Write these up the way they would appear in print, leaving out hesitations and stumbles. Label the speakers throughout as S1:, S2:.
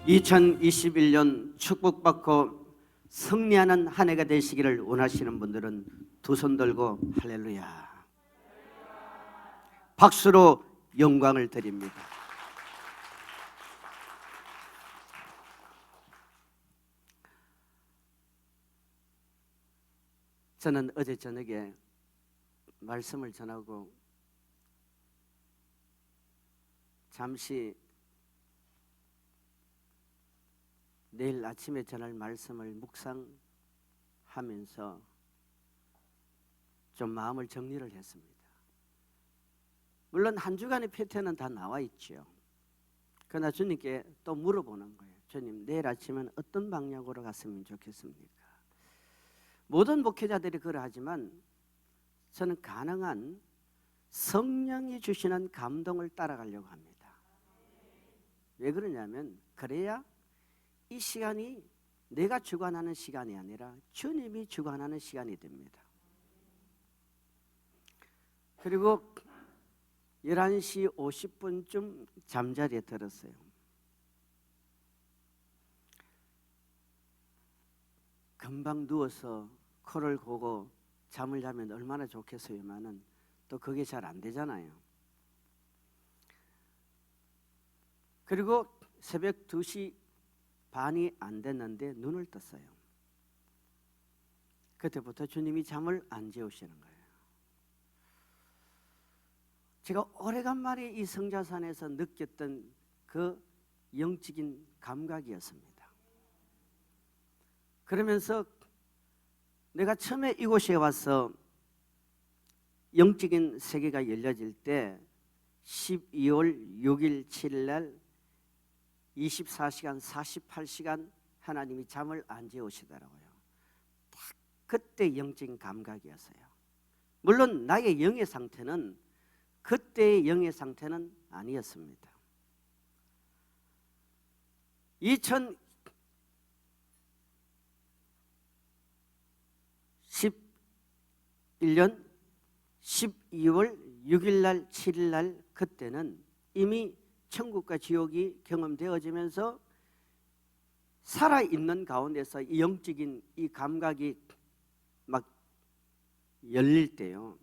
S1: 2021년 축복받고 승리하는 한 해가 되시기를 원하시는 분들은 두 손 들고 할렐루야 박수로 영광을 드립니다. 저는 어제 저녁에 말씀을 전하고 잠시 내일 아침에 전할 말씀을 묵상하면서 좀 마음을 정리를 했습니다. 물론 한 주간의 패턴은 다 나와 있죠. 그러나 주님께 또 물어보는 거예요. 주님, 내일 아침은 어떤 방향으로 갔으면 좋겠습니까? 모든 목회자들이 그러하지만 저는 가능한 성령이 주시는 감동을 따라가려고 합니다. 왜 그러냐면 그래야 이 시간이 내가 주관하는 시간이 아니라 주님이 주관하는 시간이 됩니다. 그리고 11시 50분쯤 잠자리에 들었어요. 금방 누워서 코를 고고 잠을 자면 얼마나 좋겠어요만은 또 그게 잘 안 되잖아요. 그리고 새벽 2시 반이 안 됐는데 눈을 떴어요. 그때부터 주님이 잠을 안 재우시는 거예요. 제가 오래간만에 이 성자산에서 느꼈던 그 영적인 감각이었습니다. 그러면서 내가 처음에 이곳에 와서 영적인 세계가 열려질 때 12월 6일 7일 날 24시간 48시간 하나님이 잠을 안 재우시더라고요. 딱 그때 영적인 감각이었어요. 물론 나의 영의 상태는 그때의 영의 상태는 아니었습니다. 2011년 12월 6일 날 7일 날 그때는 이미 천국과 지옥이 경험되어지면서 살아있는 가운데서 이 영적인 이 감각이 막 열릴 때요,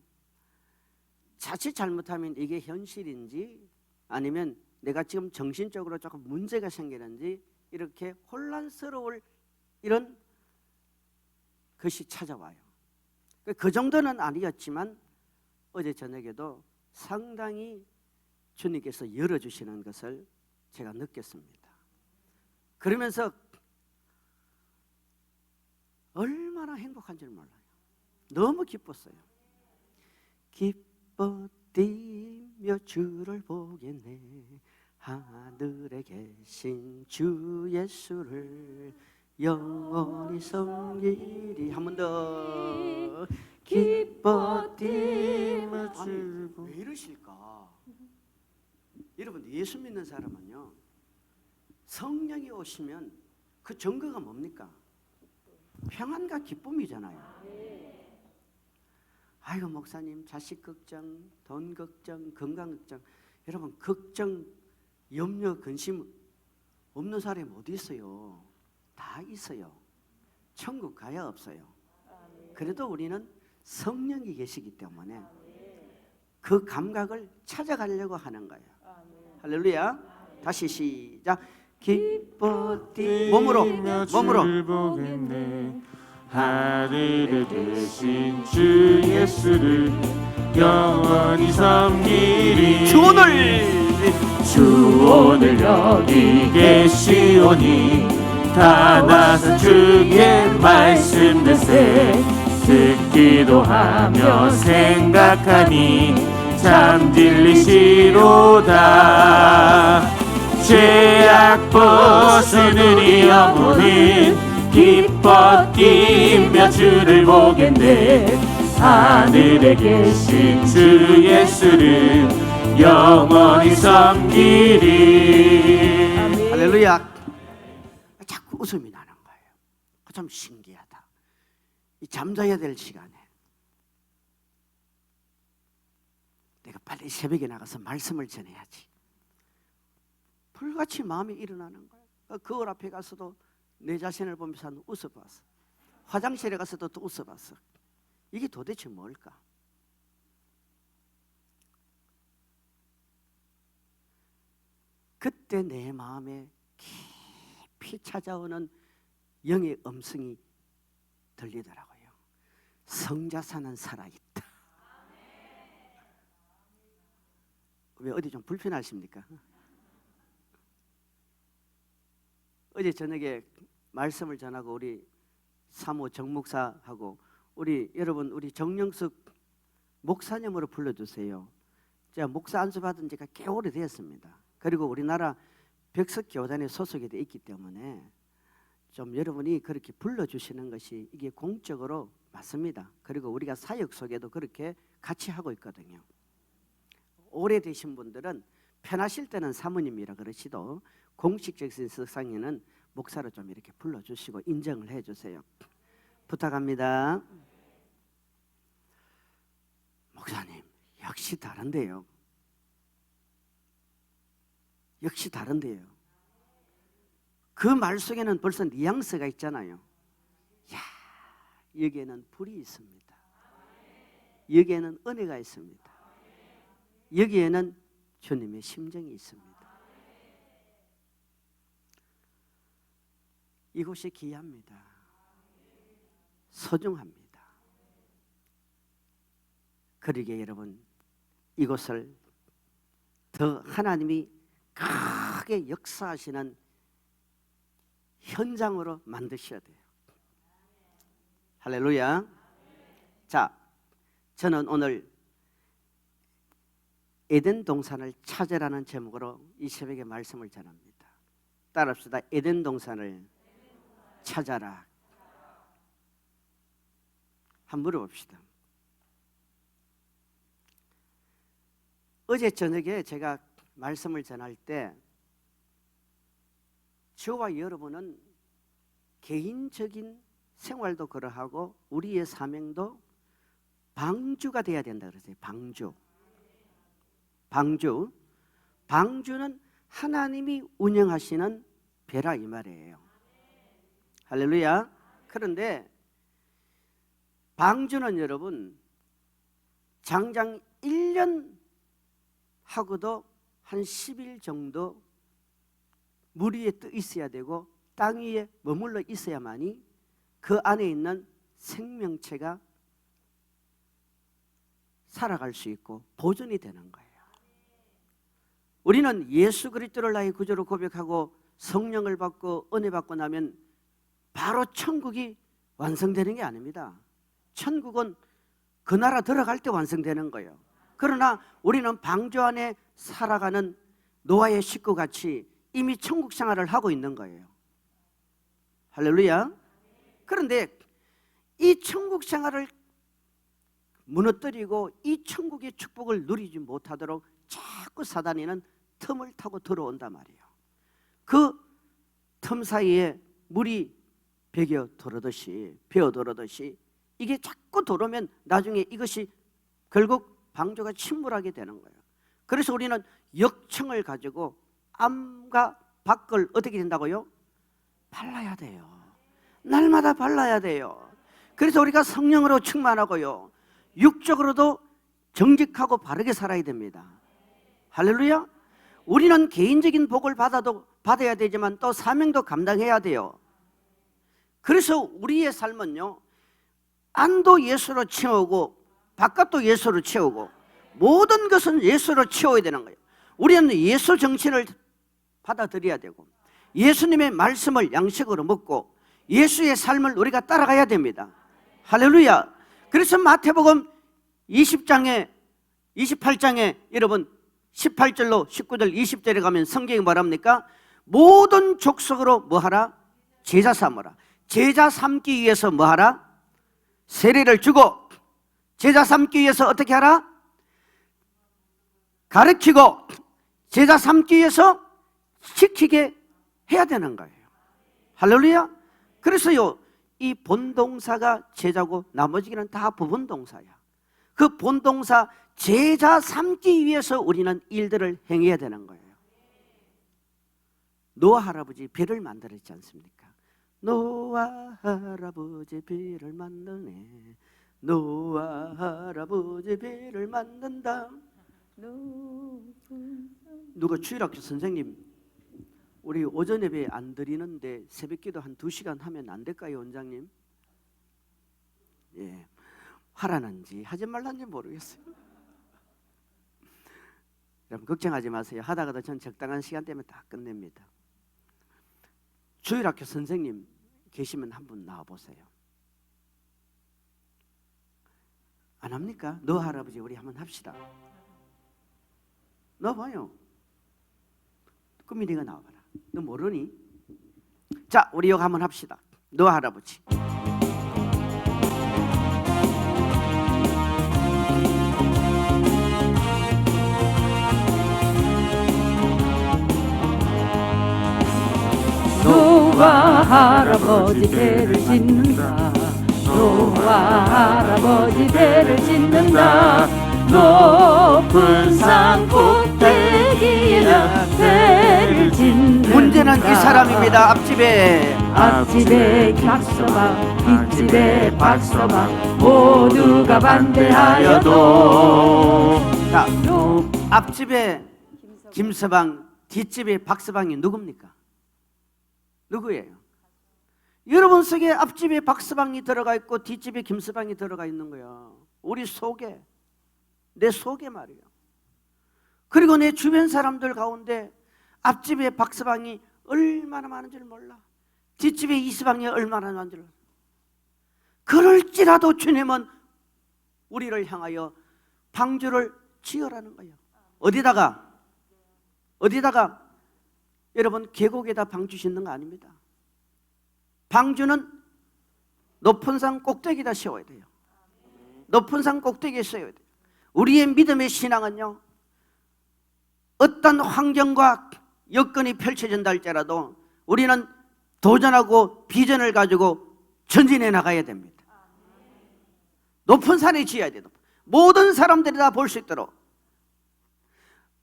S1: 자칫 잘못하면 이게 현실인지 아니면 내가 지금 정신적으로 조금 문제가 생기는지 이렇게 혼란스러울 이런 것이 찾아와요. 그 정도는 아니었지만 어제 저녁에도 상당히 주님께서 열어주시는 것을 제가 느꼈습니다. 그러면서 얼마나 행복한 줄 몰라요. 너무 기뻤어요. 기뻐 뛰며 주를 보겠네. 하늘에 계신 주 예수를 영원히 섬기리. 한 번 더. 기뻐 뛰며 주를 보겠네. 왜 이러실까? 여러분, 예수 믿는 사람은요, 성령이 오시면 그 증거가 뭡니까? 평안과 기쁨이잖아요. 아이고 목사님, 자식 걱정, 돈 걱정, 건강 걱정. 여러분, 걱정, 염려, 근심 없는 사람이 어디 있어요? 다 있어요. 천국 가야 없어요. 그래도 우리는 성령이 계시기 때문에 그 감각을 찾아가려고 하는 거예요. 할렐루야. 다시 시작. 기뻐 뛰 몸으로
S2: 하늘에 계신 주 예수를 영원히 섬기리.
S1: 주 오늘
S2: 여기 계시오니 다 나서 주의 말씀 듣세. 듣기도 하며 생각하니 참 진리시로다. 죄악 벗으느니 영혼은 기뻐 뛰며 주를 보겠네. 하늘에 계신 주 예수를 영원히 섬기리.
S1: 할렐루야. 자꾸 웃음이 나는 거예요. 참 신기하다. 이 잠자야 될 시간에 내가 빨리 새벽에 나가서 말씀을 전해야지. 불같이 마음이 일어나는 거예요. 거울 앞에 가서도 내 자신을 보면서 한 웃어봤어. 화장실에 가서도 또 웃어봤어. 이게 도대체 뭘까? 그때 내 마음에 깊이 찾아오는 영의 음성이 들리더라고요. 성자사는 살아있다. 왜 어디 좀 불편하십니까? 어제 저녁에 말씀을 전하고 우리 사모 정목사하고 우리 여러분 우리 정영숙 목사님으로 불러주세요. 제가 목사 안수 받은 지가 꽤 오래되었습니다. 그리고 우리나라 백석교단에 소속이 되어 있기 때문에 좀 여러분이 그렇게 불러주시는 것이 이게 공적으로 맞습니다. 그리고 우리가 사역 속에도 그렇게 같이 하고 있거든요. 오래되신 분들은 편하실 때는 사모님이라 그러시도 공식적인 석상에는 목사로 좀 이렇게 불러주시고 인정을 해주세요. 부탁합니다. 목사님 역시 다른데요. 역시 다른데요. 그 말 속에는 벌써 뉘앙스가 있잖아요. 야, 여기에는 불이 있습니다. 여기에는 은혜가 있습니다. 여기에는 주님의 심정이 있습니다. 이곳이 귀합니다. 소중합니다. 그러기에 여러분 이곳을 더 하나님이 크게 역사하시는 현장으로 만드셔야 돼요. 할렐루야. 자, 저는 오늘 에덴 동산을 찾으라는 제목으로 이 새벽에 말씀을 전합니다. 따라합시다. 에덴 동산을 찾아라. 한번 물어봅시다. 어제 저녁에 제가 말씀을 전할 때 저와 여러분은 개인적인 생활도 그러하고 우리의 사명도 방주가 돼야 된다 그랬어요. 방주는 하나님이 운영하시는 배라 이 말이에요. 할렐루야. 그런데 방주는 여러분 장장 1년 하고도 한 10일 정도 물 위에 떠 있어야 되고 땅 위에 머물러 있어야만이 그 안에 있는 생명체가 살아갈 수 있고 보존이 되는 거예요. 우리는 예수 그리스도를 나의 구주로 고백하고 성령을 받고 은혜 받고 나면 바로 천국이 완성되는 게 아닙니다. 천국은 그 나라 들어갈 때 완성되는 거예요. 그러나 우리는 방주 안에 살아가는 노아의 식구같이 이미 천국 생활을 하고 있는 거예요. 할렐루야. 그런데 이 천국 생활을 무너뜨리고 이 천국의 축복을 누리지 못하도록 자꾸 사단이는 틈을 타고 들어온단 말이에요. 그 틈 사이에 물이 배어 들어오듯이 이게 자꾸 들어오면 나중에 이것이 결국 방주가 침몰하게 되는 거예요. 그래서 우리는 역청을 가지고 암과 밖을 어떻게 된다고요? 발라야 돼요. 날마다 발라야 돼요. 그래서 우리가 성령으로 충만하고요, 육적으로도 정직하고 바르게 살아야 됩니다. 할렐루야. 우리는 개인적인 복을 받아야 되지만 또 사명도 감당해야 돼요. 그래서 우리의 삶은요, 안도 예수로 채우고 바깥도 예수로 채우고 모든 것은 예수로 채워야 되는 거예요. 우리는 예수 정신을 받아들여야 되고 예수님의 말씀을 양식으로 먹고 예수의 삶을 우리가 따라가야 됩니다. 할렐루야. 그래서 마태복음 20장에 28장에 여러분 18절로 19절 20절에 가면 성경이 뭐랍니까? 모든 족속으로 뭐하라? 제자 삼으라. 제자 삼기 위해서 뭐하라? 세례를 주고 제자 삼기 위해서 어떻게 하라? 가르치고 제자 삼기 위해서 지키게 해야 되는 거예요. 할렐루야. 그래서요, 이 본동사가 제자고 나머지는 다 부분동사야. 그 본동사 제자 삼기 위해서 우리는 일들을 행해야 되는 거예요. 노아 할아버지 배를 만들었지 않습니까? 노아 할아버지 배를 만드네. 노아 할아버지 배를 만든다. 누가 주일학교 선생님, 우리 오전 예배 안 드리는데 새벽기도 한 2시간 하면 안 될까요, 원장님? 예, 하라는지 하지 말란지 모르겠어요. 여러분 걱정하지 마세요. 하다가도 전 적당한 시간 되면 다 끝냅니다. 주일학교 선생님 계시면 한번 나와보세요. 안 합니까? 너 할아버지 우리 한번 합시다. 너 봐요. 꿈이 네가 나와봐라. 너 모르니? 자, 우리 이거 한번 합시다. 너 할아버지.
S3: 노아 할아버지 배를 짓는다. 노아 할아버지 배를 짓는다. 높은 산 꼭대기에다 배를 짓는다.
S1: 문제는 이 사람입니다. 앞집에
S3: 앞집에 김서방, 뒷집에 박서방, 모두가 반대하여도.
S1: 자, 앞집에 김서방, 뒷집에 박서방이 누굽니까? 누구예요? 여러분 속에 앞집에 박서방이 들어가 있고 뒷집에 김서방이 들어가 있는 거야. 우리 속에, 내 속에 말이에요. 그리고 내 주변 사람들 가운데 앞집에 박서방이 얼마나 많은 줄 몰라. 뒷집에 이서방이 얼마나 많은 줄 몰라. 그럴지라도 주님은 우리를 향하여 방주를 지으라는 거예요. 어디다가? 여러분 계곡에다 방주 짓는 거 아닙니다. 방주는 높은 산 꼭대기에다 세워야 돼요. 높은 산 꼭대기에 세워야 돼요. 우리의 믿음의 신앙은요, 어떤 환경과 여건이 펼쳐진다 할지라도 우리는 도전하고 비전을 가지고 전진해 나가야 됩니다. 높은 산에 지어야 돼요. 모든 사람들이 다 볼 수 있도록.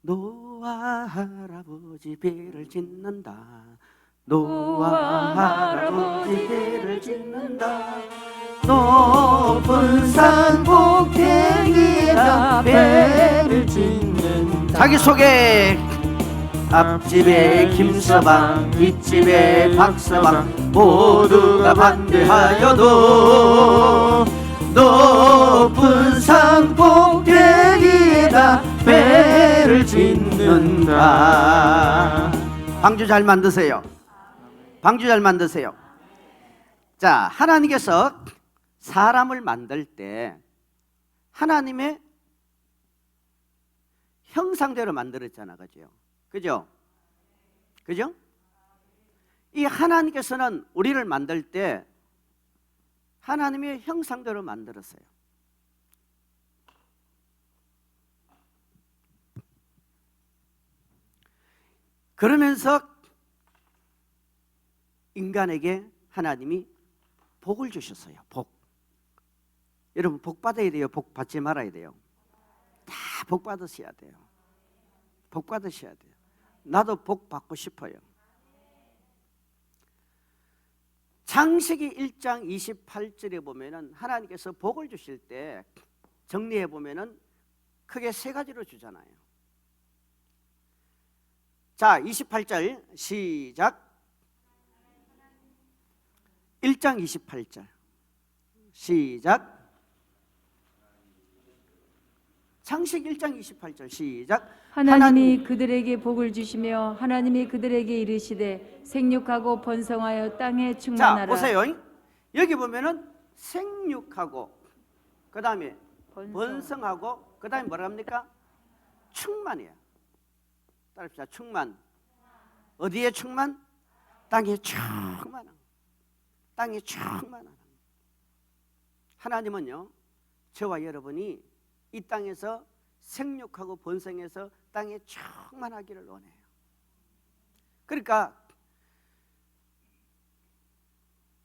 S1: 노아 할아버지 배를 짓는다. 노아 할아버지 배를 짓는다. 높은 산 꼭대기에다 배를 짓는다. 자기 소개. 앞집에 김서방, 뒷집에 박서방, 모두가 반대하여도 높은 산 꼭대기에다 배를 짓는다. 방주 잘 만드세요. 방주 잘 만드세요. 자, 하나님께서 사람을 만들 때 하나님의 형상대로 만들었잖아, 그죠? 그죠? 이 하나님께서는 우리를 만들 때 하나님의 형상대로 만들었어요. 그러면서 인간에게 하나님이 복을 주셨어요. 복. 여러분 복 받아야 돼요? 복 받지 말아야 돼요? 다 복 받으셔야 돼요. 복 받으셔야 돼요. 나도 복 받고 싶어요. 창세기 1장 28절에 보면은 하나님께서 복을 주실 때 정리해 보면은 크게 세 가지로 주잖아요. 자, 28절 시작. 1장 28절 시작. 창세기 1장 28절 시작.
S3: 하나님이 그들에게 복을 주시며 하나님이 그들에게 이르시되 생육하고 번성하여 땅에 충만하라.
S1: 자, 보세요. 여기 보면은 생육하고 그 다음에 번성하고 그 다음에 뭐라 합니까? 충만이에요. 따라합시다. 충만. 어디에 충만? 땅에 충만한. 땅에 충만한. 하나님은요, 저와 여러분이 이 땅에서 생육하고 번성해서 땅에 충만하기를 원해요. 그러니까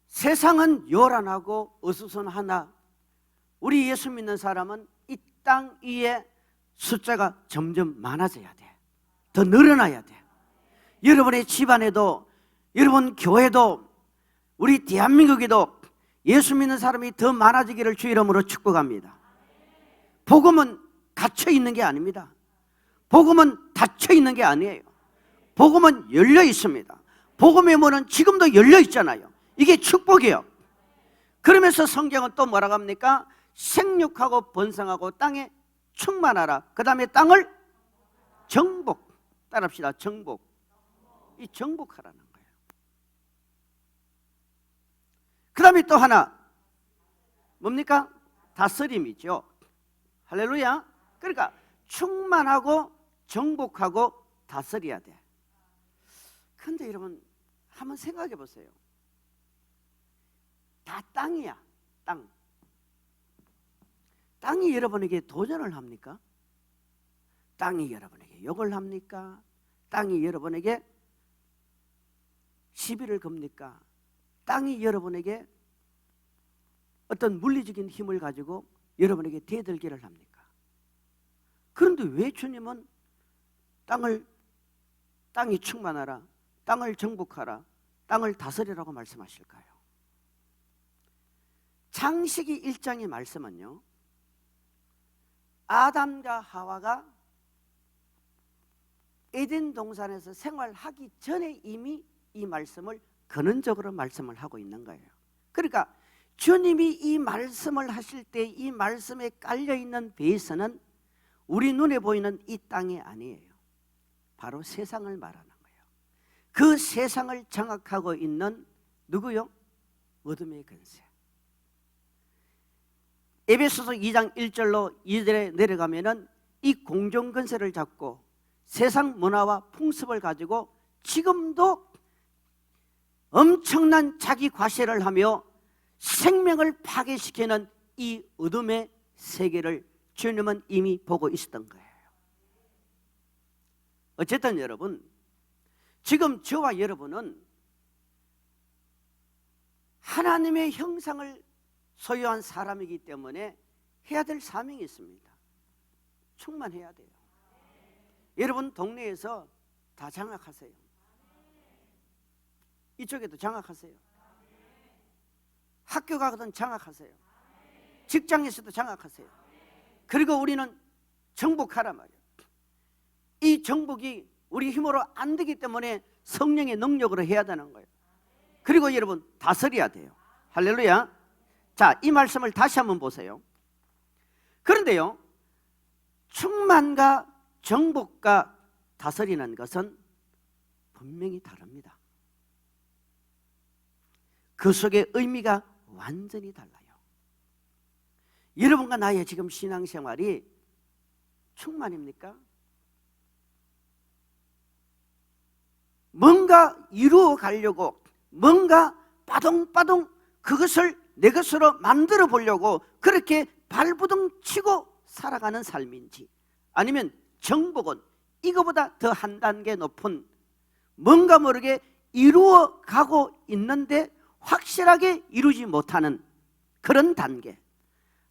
S1: 세상은 요란하고 어수선하나 우리 예수 믿는 사람은 이 땅 위에 숫자가 점점 많아져야 돼. 더 늘어나야 돼. 여러분의 집안에도, 여러분 교회도, 우리 대한민국에도 예수 믿는 사람이 더 많아지기를 주 이름으로 축복합니다. 복음은 갇혀 있는 게 아닙니다. 복음은 닫혀 있는 게 아니에요. 복음은 열려 있습니다. 복음의 문은 지금도 열려 있잖아요. 이게 축복이에요. 그러면서 성경은 또 뭐라고 합니까? 생육하고 번성하고 땅에 충만하라. 그 다음에 땅을 정복. 따라합시다. 정복. 이 정복하라는 거예요. 그 다음에 또 하나 뭡니까? 다스림이죠. 할렐루야. 그러니까 충만하고 정복하고 다스려야 돼. 근데 여러분 한번 생각해 보세요. 다 땅이야. 땅. 땅이 여러분에게 도전을 합니까? 땅이 여러분에게 욕을 합니까? 땅이 여러분에게 시비를 겁니까? 땅이 여러분에게 어떤 물리적인 힘을 가지고 여러분에게 대들기를 합니까? 그런데 왜 주님은 땅이 충만하라, 땅을 정복하라, 땅을 다스리라고 말씀하실까요? 창세기 1장의 말씀은요, 아담과 하와가 에덴 동산에서 생활하기 전에 이미 이 말씀을 근원적으로 말씀을 하고 있는 거예요. 그러니까 주님이 이 말씀을 하실 때 이 말씀에 깔려있는 베이스는 우리 눈에 보이는 이 땅이 아니에요. 바로 세상을 말하는 거예요. 그 세상을 장악하고 있는 누구요? 어둠의 권세. 에베소서 2장 1절로 2절에 내려가면은 이 공중 권세를 잡고 세상 문화와 풍습을 가지고 지금도 엄청난 자기 과시를 하며 생명을 파괴시키는 이 어둠의 세계를 주님은 이미 보고 있었던 거예요. 어쨌든 여러분, 지금 저와 여러분은 하나님의 형상을 소유한 사람이기 때문에 해야 될 사명이 있습니다. 충만해야 돼요. 여러분 동네에서 다 장악하세요. 이쪽에도 장악하세요. 학교 가거든 장악하세요. 직장에서도 장악하세요. 그리고 우리는 정복하란 말이에요. 이 정복이 우리 힘으로 안 되기 때문에 성령의 능력으로 해야 되는 거예요. 그리고 여러분 다스려야 돼요. 할렐루야. 자, 이 말씀을 다시 한번 보세요. 그런데요, 충만과 정복과 다스리는 것은 분명히 다릅니다. 그 속에 의미가 완전히 달라요. 여러분과 나의 지금 신앙생활이 충만입니까? 뭔가 이루어 가려고, 뭔가 빠동빠동 그것을 내 것으로 만들어 보려고 그렇게 발부둥 치고 살아가는 삶인지, 아니면 정복은 이거보다 더 한 단계 높은 뭔가 모르게 이루어 가고 있는데 확실하게 이루지 못하는 그런 단계,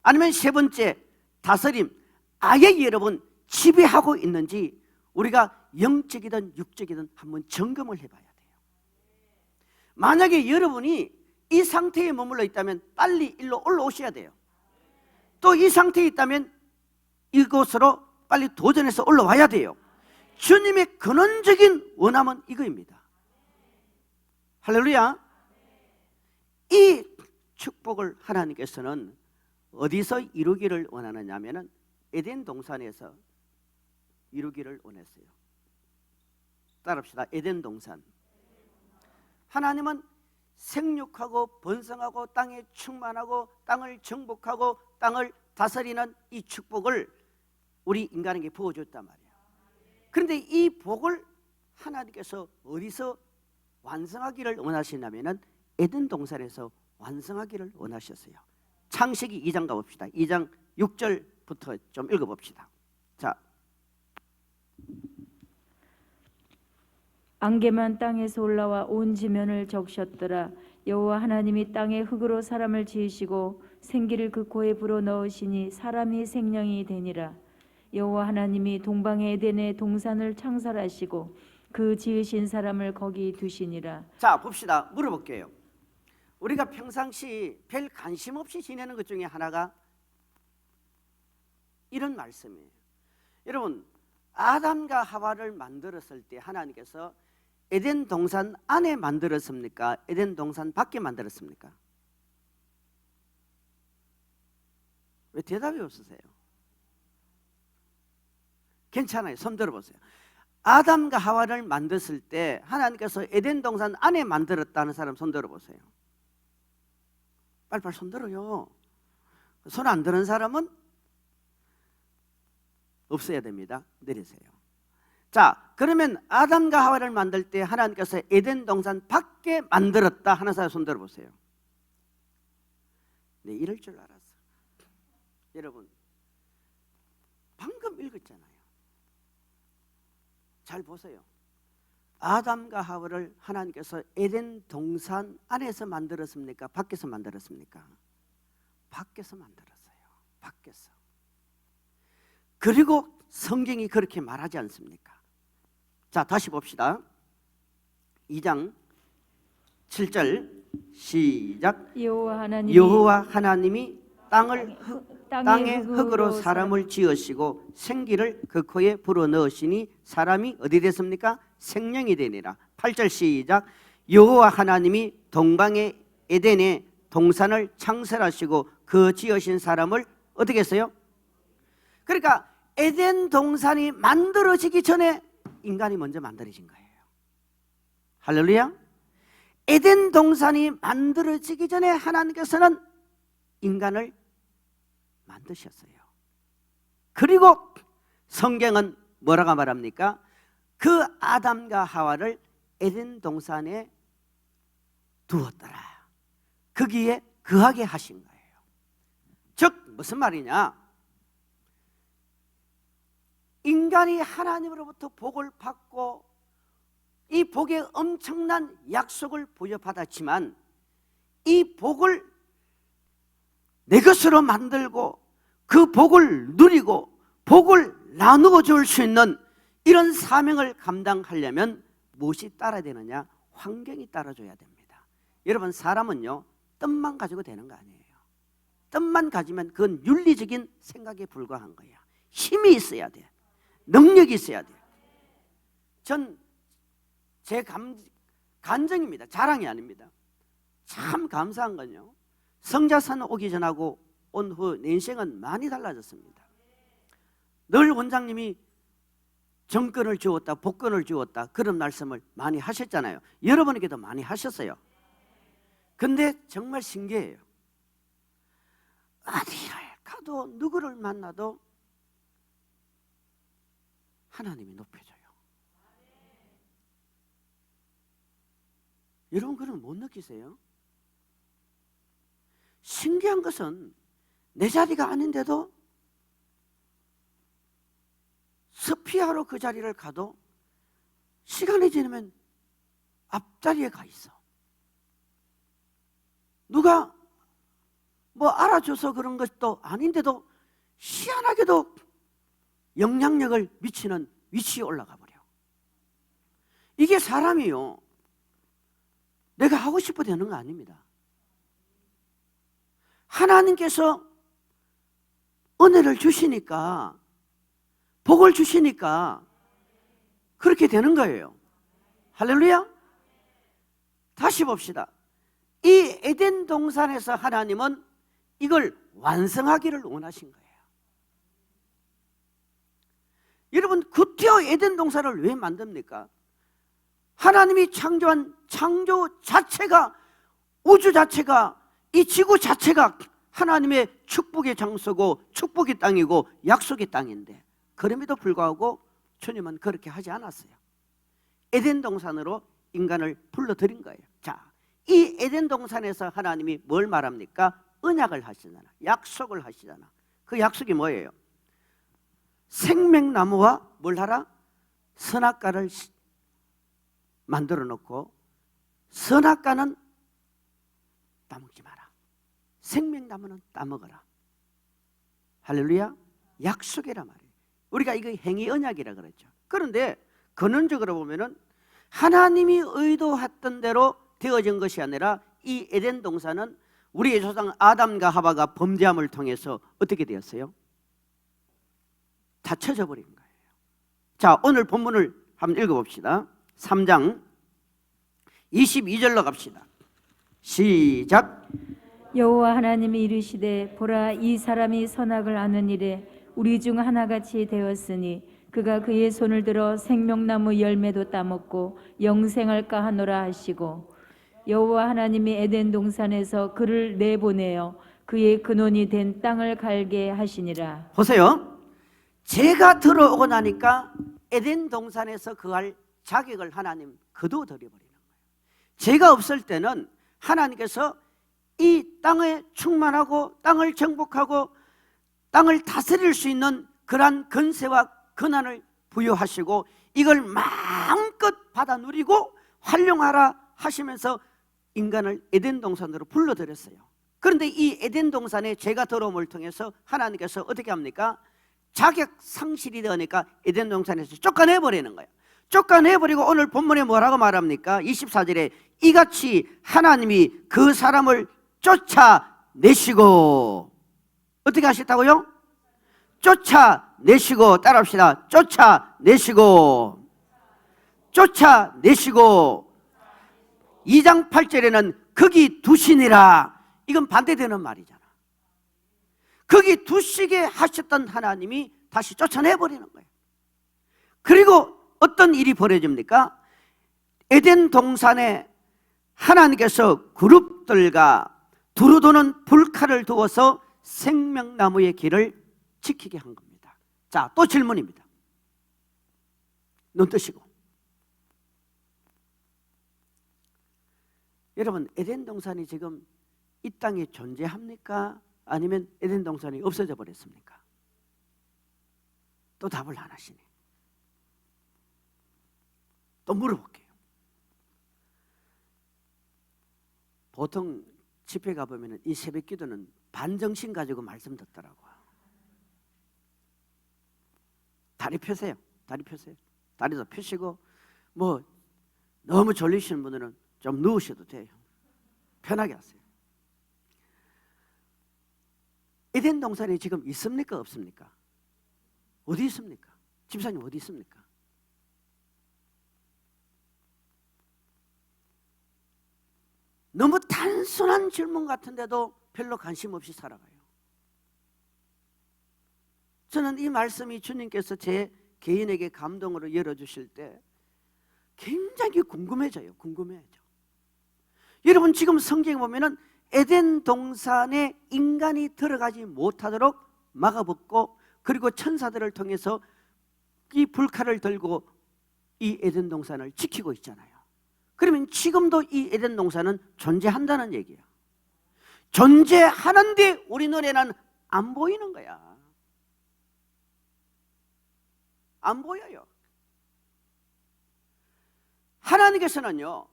S1: 아니면 세 번째 다스림, 아예 여러분 지배하고 있는지 우리가 영적이든 육적이든 한번 점검을 해봐야 돼요. 만약에 여러분이 이 상태에 머물러 있다면 빨리 일로 올라오셔야 돼요. 또 이 상태에 있다면 이곳으로 빨리 도전해서 올라와야 돼요. 주님의 근원적인 원함은 이거입니다. 할렐루야. 이 축복을 하나님께서는 어디서 이루기를 원하느냐 하면은 에덴 동산에서 이루기를 원했어요. 따라합시다. 에덴 동산. 하나님은 생육하고 번성하고 땅에 충만하고 땅을 정복하고 땅을 다스리는 이 축복을 우리 인간에게 부어줬단 말이에요. 그런데 이 복을 하나님께서 어디서 완성하기를 원하시냐면은 에덴 동산에서 완성하기를 원하셨어요. 창세기 2장 가봅시다. 2장 6절부터 좀 읽어봅시다. 자,
S3: 안개만 땅에서 올라와 온 지면을 적셨더라. 여호와 하나님이 땅에 흙으로 사람을 지으시고 생기를 그 코에 불어넣으시니 사람이 생명이 되니라. 여호와 하나님이 동방의 에덴의 동산을 창설하시고 그 지으신 사람을 거기 두시니라.
S1: 자, 봅시다. 물어볼게요. 우리가 평상시 별 관심 없이 지내는 것 중에 하나가 이런 말씀이에요. 여러분, 아담과 하와를 만들었을 때 하나님께서 에덴 동산 안에 만들었습니까? 에덴 동산 밖에 만들었습니까? 왜 대답이 없으세요? 괜찮아요. 손 들어보세요. 아담과 하와를 만들었을 때 하나님께서 에덴 동산 안에 만들었다는 사람 손 들어보세요. 빨리빨리 손 들어요. 손 안 드는 사람은 없어야 됩니다. 내리세요. 자, 그러면 아담과 하와를 만들 때 하나님께서 에덴 동산 밖에 만들었다 하는 사람 손 들어보세요. 네, 이럴 줄 알았어. 여러분, 방금 읽었잖아요. 잘 보세요. 아담과 하와를 하나님께서 에덴 동산 안에서 만들었습니까? 밖에서 만들었습니까? 밖에서 만들었어요. 밖에서. 그리고 성경이 그렇게 말하지 않습니까? 자, 다시 봅시다. 2장 7절 시작. 여호와 하나님이 땅의 흙으로 사람을 지으시고 생기를 그 코에 불어넣으시니 사람이 어디 됐습니까? 생명이 되니라. 8절 시작. 여호와 하나님이 동방의 에덴에 동산을 창설하시고 그 지으신 사람을 어떻게 했어요? 그러니까 에덴 동산이 만들어지기 전에 인간이 먼저 만들어진 거예요. 할렐루야. 에덴 동산이 만들어지기 전에 하나님께서는 인간을 만드셨어요. 그리고 성경은 뭐라고 말합니까? 그 아담과 하와를 에덴 동산에 두었더라. 거기에 거하게 하신 거예요. 즉 무슨 말이냐? 인간이 하나님으로부터 복을 받고 이 복의 엄청난 약속을 부여받았지만 이 복을 내 것으로 만들고 그 복을 누리고 복을 나누어 줄 수 있는 이런 사명을 감당하려면 무엇이 따라야 되느냐? 환경이 따라줘야 됩니다. 여러분, 사람은요 뜻만 가지고 되는 거 아니에요. 뜻만 가지면 그건 윤리적인 생각에 불과한 거야. 힘이 있어야 돼. 능력이 있어야 돼. 전 제 간증입니다. 자랑이 아닙니다. 참 감사한 건요, 성자산 오기 전하고 온 후 내 인생은 많이 달라졌습니다. 늘 원장님이 정권을 주었다, 복권을 주었다 그런 말씀을 많이 하셨잖아요. 여러분에게도 많이 하셨어요. 근데 정말 신기해요. 어디를 가도 누구를 만나도 하나님이 높여줘요. 여러분, 그런 못 느끼세요? 신기한 것은 내 자리가 아닌데도 스피하러 그 자리를 가도 시간이 지나면 앞자리에 가 있어. 누가 뭐 알아줘서 그런 것도 아닌데도 희한하게도 영향력을 미치는 위치에 올라가 버려. 이게 사람이요, 내가 하고 싶어 되는 거 아닙니다. 하나님께서 은혜를 주시니까, 복을 주시니까 그렇게 되는 거예요. 할렐루야. 다시 봅시다. 이 에덴 동산에서 하나님은 이걸 완성하기를 원하신 거예요. 여러분, 구태여 에덴 동산을 왜 만듭니까? 하나님이 창조한 창조 자체가, 우주 자체가, 이 지구 자체가 하나님의 축복의 장소고 축복의 땅이고 약속의 땅인데, 그럼에도 불구하고 주님은 그렇게 하지 않았어요. 에덴 동산으로 인간을 불러들인 거예요. 자, 이 에덴 동산에서 하나님이 뭘 말합니까? 언약을 하시잖아. 약속을 하시잖아. 그 약속이 뭐예요? 생명나무와 뭘 하라? 선악과를 만들어 놓고, 선악과는 따먹지 마라, 생명나무는 따먹어라. 할렐루야. 약속이란 말이에요. 우리가 이거 행위 언약이라 그랬죠. 그런데 그 근원적으로 보면은 하나님이 의도했던 대로 되어진 것이 아니라 이 에덴 동산은 우리의 조상 아담과 하와가 범죄함을 통해서 어떻게 되었어요? 닫혀져 버린 거예요. 자, 오늘 본문을 한번 읽어봅시다. 3장 22절로 갑시다. 시작.
S3: 여호와 하나님이 이르시되 보라 이 사람이 선악을 아는 일에 우리 중 하나같이 되었으니 그가 그의 손을 들어 생명나무 열매도 따먹고 영생할까 하노라 하시고 여호와 하나님이 에덴 동산에서 그를 내보내어 그의 근원이 된 땅을 갈게 하시니라.
S1: 보세요. 죄가 들어오고 나니까 에덴 동산에서 거할 자격을 하나님 거두어버리는 거예요. 죄가 없을 때는 하나님께서 이 땅에 충만하고 땅을 정복하고 땅을 다스릴 수 있는 그러한 권세와 권한을 부여하시고 이걸 마음껏 받아 누리고 활용하라 하시면서 인간을 에덴 동산으로 불러들였어요. 그런데 이 에덴 동산에 죄가 들어옴을 통해서 하나님께서 어떻게 합니까? 자격 상실이 되니까 에덴 동산에서 쫓아내버리는 거예요. 쫓아내버리고 오늘 본문에 뭐라고 말합니까? 24절에 이같이 하나님이 그 사람을 쫓아내시고 어떻게 하셨다고요? 쫓아내시고 따라합시다. 쫓아내시고 2장 8절에는 거기 두시니라. 이건 반대되는 말이잖아. 거기 두시게 하셨던 하나님이 다시 쫓아내버리는 거예요. 그리고 어떤 일이 벌어집니까? 에덴 동산에 하나님께서 그룹들과 두루도는 불칼을 두어서 생명나무의 길을 지키게 한 겁니다. 자, 또 질문입니다. 눈 뜨시고. 여러분, 에덴 동산이 지금 이 땅에 존재합니까? 아니면 에덴 동산이 없어져 버렸습니까? 또 답을 안 하시네. 또 물어볼게요. 보통 집회 가보면 이 새벽 기도는 반정신 가지고 말씀 듣더라고요. 다리 펴세요. 다리 펴세요. 다리도 펴시고 뭐 너무 졸리시는 분들은 좀 누우셔도 돼요. 편하게 하세요. 에덴 동산이 지금 있습니까? 없습니까? 어디 있습니까? 집사님 어디 있습니까? 너무 단순한 질문 같은데도 별로 관심 없이 살아가요. 저는 이 말씀이 주님께서 제 개인에게 감동으로 열어주실 때 굉장히 궁금해져요. 여러분 지금 성경에 보면은 에덴 동산에 인간이 들어가지 못하도록 막아붙고 그리고 천사들을 통해서 이 불칼을 들고 이 에덴 동산을 지키고 있잖아요. 그러면 지금도 이 에덴 동산은 존재한다는 얘기예요. 존재하는데 우리 눈에는 안 보이는 거야. 안 보여요. 하나님께서는요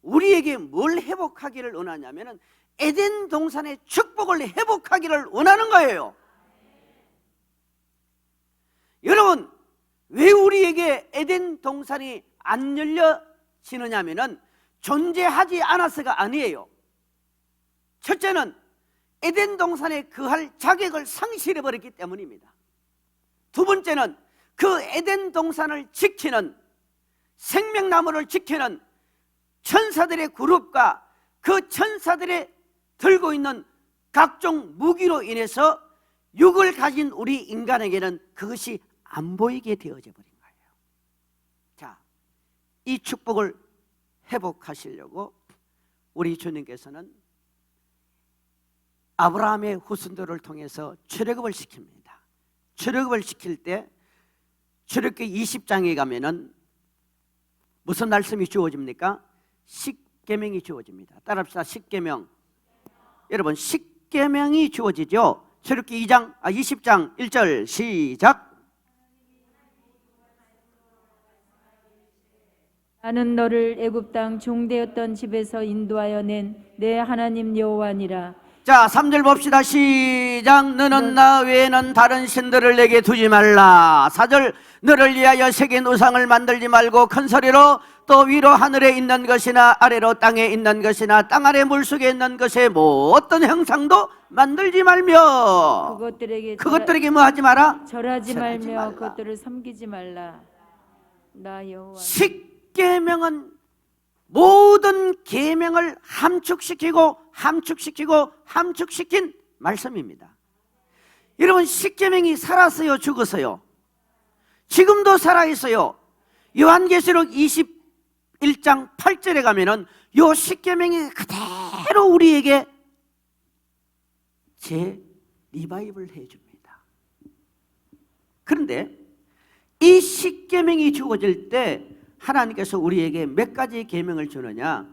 S1: 우리에게 뭘 회복하기를 원하냐면은 에덴 동산의 축복을 회복하기를 원하는 거예요. 여러분 왜 우리에게 에덴 동산이 안 열려지느냐면은 존재하지 않아서가 아니에요. 첫째는 에덴 동산에 거할 자격을 상실해버렸기 때문입니다. 두 번째는 그 에덴 동산을 지키는 생명나무를 지키는 천사들의 그룹과 그 천사들의 들고 있는 각종 무기로 인해서 육을 가진 우리 인간에게는 그것이 안 보이게 되어져 버린 거예요. 자, 이 축복을 회복하시려고 우리 주님께서는 아브라함의 후손들을 통해서 출애굽을 시킵니다. 출애굽을 시킬 때 출애굽기 20장에 가면은 무슨 말씀이 주어집니까? 십계명이 주어집니다. 따라합시다. 십계명. 여러분 십계명이 주어지죠. 출애굽기 20장 1절 시작.
S3: 나는 너를 애굽 땅 종되었던 집에서 인도하여 낸 내 하나님 여호와니라.
S1: 자, 3절 봅시다. 시작. 너는 나 외에는 다른 신들을 내게 두지 말라. 4절 너를 위하여 새긴 우상을 만들지 말고 큰 소리로 또 위로 하늘에 있는 것이나 아래로 땅에 있는 것이나 땅 아래 물속에 있는 것에 뭐 어떤 형상도 만들지 말며 그것들에게 뭐 하지 마라?
S3: 절하지
S1: 절하지
S3: 말며
S1: 말라.
S3: 그것들을 섬기지 말라. 나 여호와.
S1: 십계명은 모든 계명을 함축시킨 말씀입니다. 여러분, 십계명이 살았어요, 죽었어요? 지금도 살아있어요. 요한계시록 21장 8절에 가면은 요 십계명이 그대로 우리에게 리바이벌 해줍니다. 그런데 이 십계명이 주어질 때 하나님께서 우리에게 몇 가지 계명을 주느냐?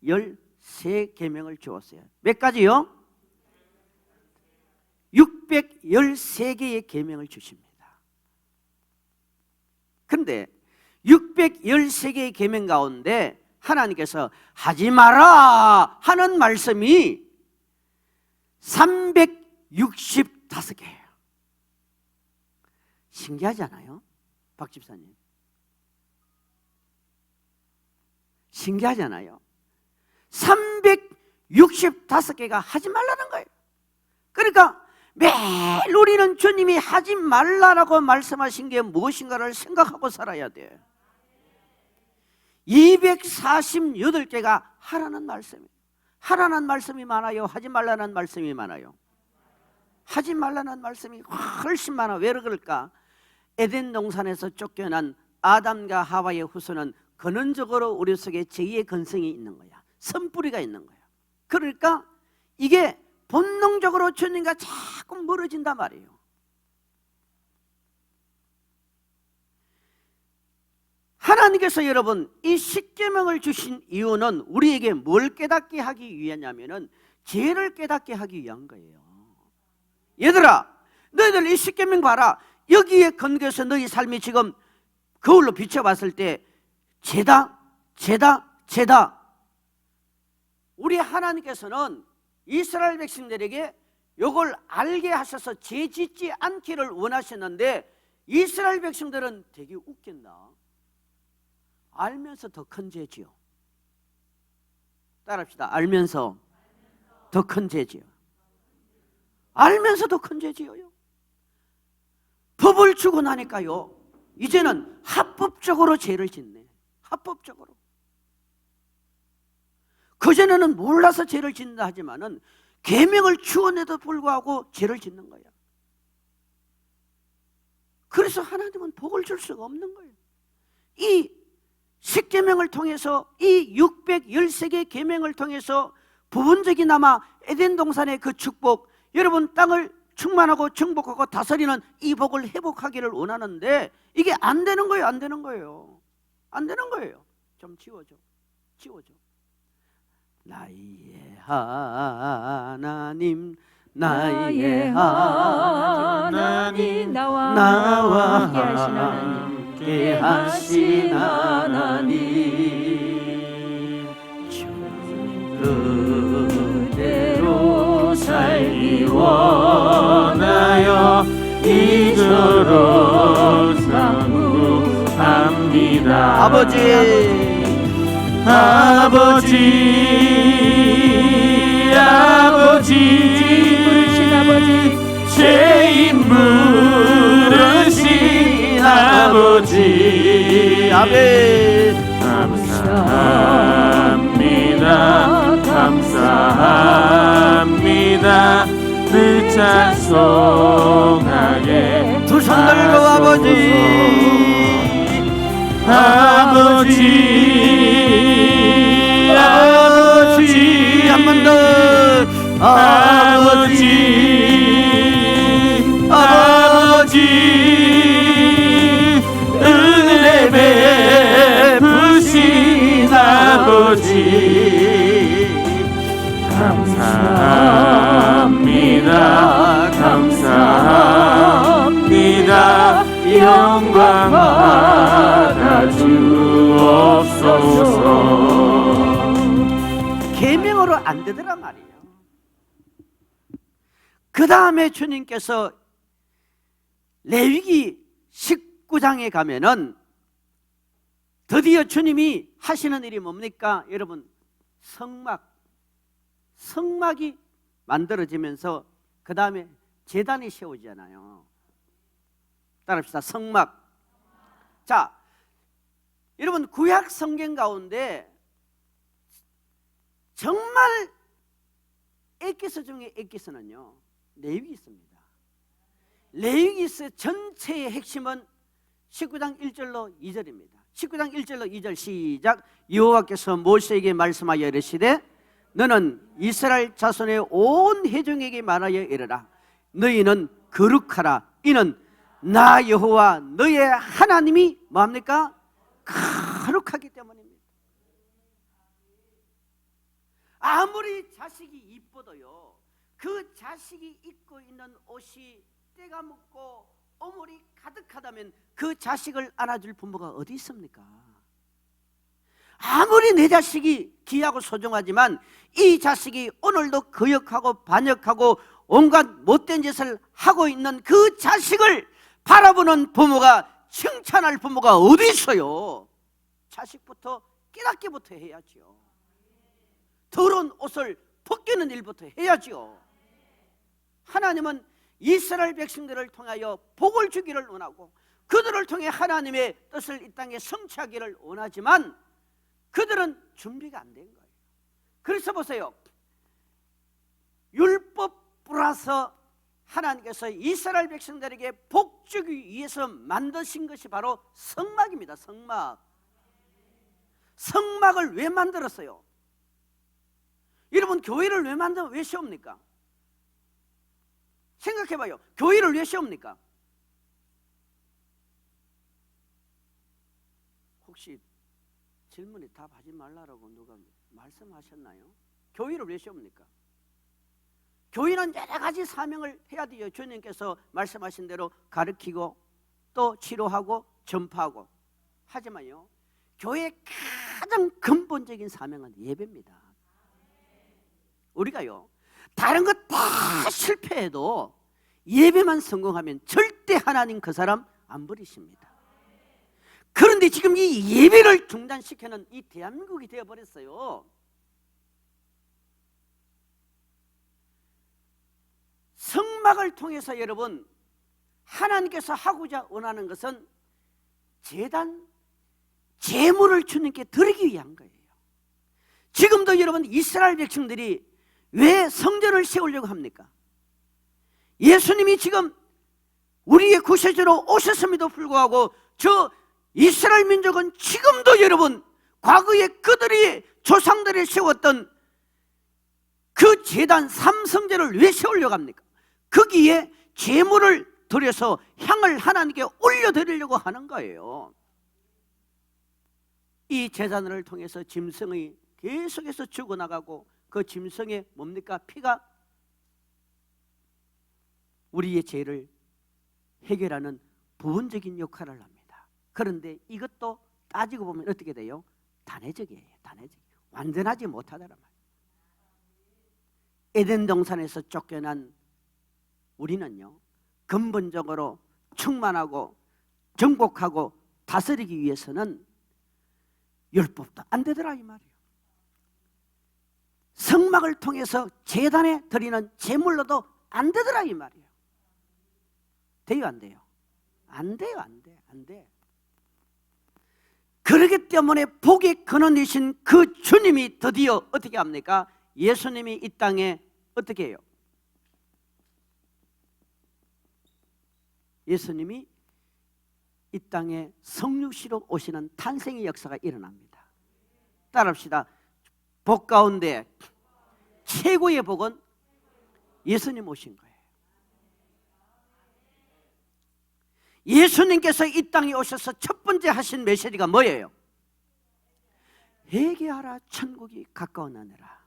S1: 613계명을 주었어요. 몇 가지요? 613개의 계명을 주십니다. 그런데 613개의 계명 가운데 하나님께서 하지 마라 하는 말씀이 365개예요. 신기하지 않아요? 박 집사님, 신기하잖아요. 365개가 하지 말라는 거예요. 그러니까 매일 우리는 주님이 하지 말라라고 말씀하신 게 무엇인가를 생각하고 살아야 돼요. 248개가 하라는 말씀이에요. 하라는 말씀이 많아요? 하지 말라는 말씀이 많아요? 하지 말라는 말씀이 훨씬 많아. 왜 그럴까? 에덴 동산에서 쫓겨난 아담과 하와의 후손은 근원적으로 우리 속에 죄의 근성이 있는 거야. 선뿌리가 있는 거야. 그러니까 이게 본능적으로 주님과 자꾸 멀어진단 말이에요. 하나님께서 여러분 이 십계명을 주신 이유는 우리에게 뭘 깨닫게 하기 위하냐면은 죄를 깨닫게 하기 위한 거예요. 얘들아, 너희들 이 십계명 봐라. 여기에 근거해서 너희 삶이 지금 거울로 비춰봤을 때 죄다. 우리 하나님께서는 이스라엘 백성들에게 이걸 알게 하셔서 죄 짓지 않기를 원하셨는데 이스라엘 백성들은 되게 웃긴다. 알면서 더 큰 죄지요. 따라합시다. 알면서 더 큰 죄지요. 알면서 더 큰 죄지요. 법을 주고 나니까요, 이제는 합법적으로 죄를 짓네. 합법적으로. 그전에는 몰라서 죄를 짓는다 하지만은 계명을 주었는데도 불구하고 죄를 짓는 거야. 그래서 하나님은 복을 줄 수가 없는 거예요. 이 십계명을 통해서, 이 613개 계명을 통해서 부분적이나마 에덴 동산의 그 축복, 여러분 땅을 충만하고 정복하고 다스리는 이 복을 회복하기를 원하는데 이게 안 되는 거예요. 안 되는 거예요. 안 되는 거예요. 좀 지워줘. 나의 하나님, 나의 하나님, 나와 함께 하신 하나님, 그대로 살기 원하여 이토록 간구합니다. 아버지, 죄인 부르신 아버지, 감사합니다. 늘 찬송하게 두 손 들고 아버지, 한 번 더. 아버지, 은혜 베푸신 아버지, 감사합니다. 영광 받아 주옵소서. 계명으로 안 되더란 말이에요. 그 다음에 주님께서 레위기 19장에 가면은 드디어 주님이 하시는 일이 뭡니까? 여러분, 성막이 만들어지면서 그 다음에 제단이 세워지잖아요. 따라합시다. 성막. 자, 여러분, 구약 성경 가운데 정말 엑기스 중에 엑기스는요, 레위기서입니다. 레위기서 전체의 핵심은 19장 1절로 2절입니다. 19장 1절로 2절 시작. 여호와께서 모세에게 말씀하여 이르시되 너는 이스라엘 자손의 온 회중에게 말하여 이르라. 너희는 거룩하라. 이는 나 여호와 너의 하나님이 뭐합니까? 거룩하기 때문입니다. 아무리 자식이 이뻐도요, 그 자식이 입고 있는 옷이 때가 묻고 오물이 가득하다면 그 자식을 안아줄 부모가 어디 있습니까? 아무리 내 자식이 귀하고 소중하지만 이 자식이 오늘도 거역하고 반역하고 온갖 못된 짓을 하고 있는 그 자식을 바라보는 부모가, 칭찬할 부모가 어디 있어요? 자식부터 깨닫기부터 해야죠. 더러운 옷을 벗기는 일부터 해야죠. 하나님은 이스라엘 백성들을 통하여 복을 주기를 원하고 그들을 통해 하나님의 뜻을 이 땅에 성취하기를 원하지만 그들은 준비가 안 된 거예요. 그래서 보세요. 율법 플러스 하나님께서 이스라엘 백성들에게 복 주기 위해서 만드신 것이 바로 성막입니다. 성막을 왜 만들었어요? 여러분, 교회를 왜 세웁니까? 생각해봐요. 교회를 왜 세웁니까? 혹시 질문에 답하지 말라고 누가 말씀하셨나요? 교회를 왜 세웁니까? 교회는 여러 가지 사명을 해야 돼요. 주님께서 말씀하신 대로 가르치고 또 치료하고 전파하고. 하지만요, 교회의 가장 근본적인 사명은 예배입니다. 우리가요, 다른 것 다 실패해도 예배만 성공하면 절대 하나님 그 사람 안 버리십니다. 그런데 지금 이 예배를 중단시키는 이 대한민국이 되어버렸어요. 성막을 통해서 여러분, 하나님께서 하고자 원하는 것은 제단, 제물을 주님께 드리기 위한 거예요. 지금도 여러분, 이스라엘 백성들이 왜 성전을 세우려고 합니까? 예수님이 지금 우리의 구세주로 오셨음에도 불구하고 저 이스라엘 민족은 지금도 여러분, 과거에 그들이 조상들이 세웠던 그 제단 삼성제를 왜 세우려고 합니까? 거기에 제물을 드려서 향을 하나님께 올려드리려고 하는 거예요. 이 제단을 통해서 짐승이 계속해서 죽어나가고 그 짐승의 뭡니까? 피가 우리의 죄를 해결하는 부분적인 역할을 합니다. 그런데 이것도 따지고 보면 어떻게 돼요? 단회적이에요. 단회적. 완전하지 못하다란 말이에요. 에덴 동산에서 쫓겨난 우리는요, 근본적으로 충만하고 정복하고 다스리기 위해서는 율법도 안 되더라 이 말이에요. 성막을 통해서 제단에 드리는 제물로도 안 되더라 이 말이에요. 돼요, 안 돼요? 안 돼요, 안 돼, 안 돼. 그렇기 때문에 복의 근원이신 그 주님이 드디어 어떻게 합니까? 예수님이 이 땅에 어떻게 해요? 예수님이 이 땅에 성육시로 오시는 탄생의 역사가 일어납니다. 따라합시다. 복 가운데 최고의 복은 예수님 오신 거예요. 예수님께서 이 땅에 오셔서 첫 번째 하신 메시지가 뭐예요? 회개하라, 천국이 가까워나느라.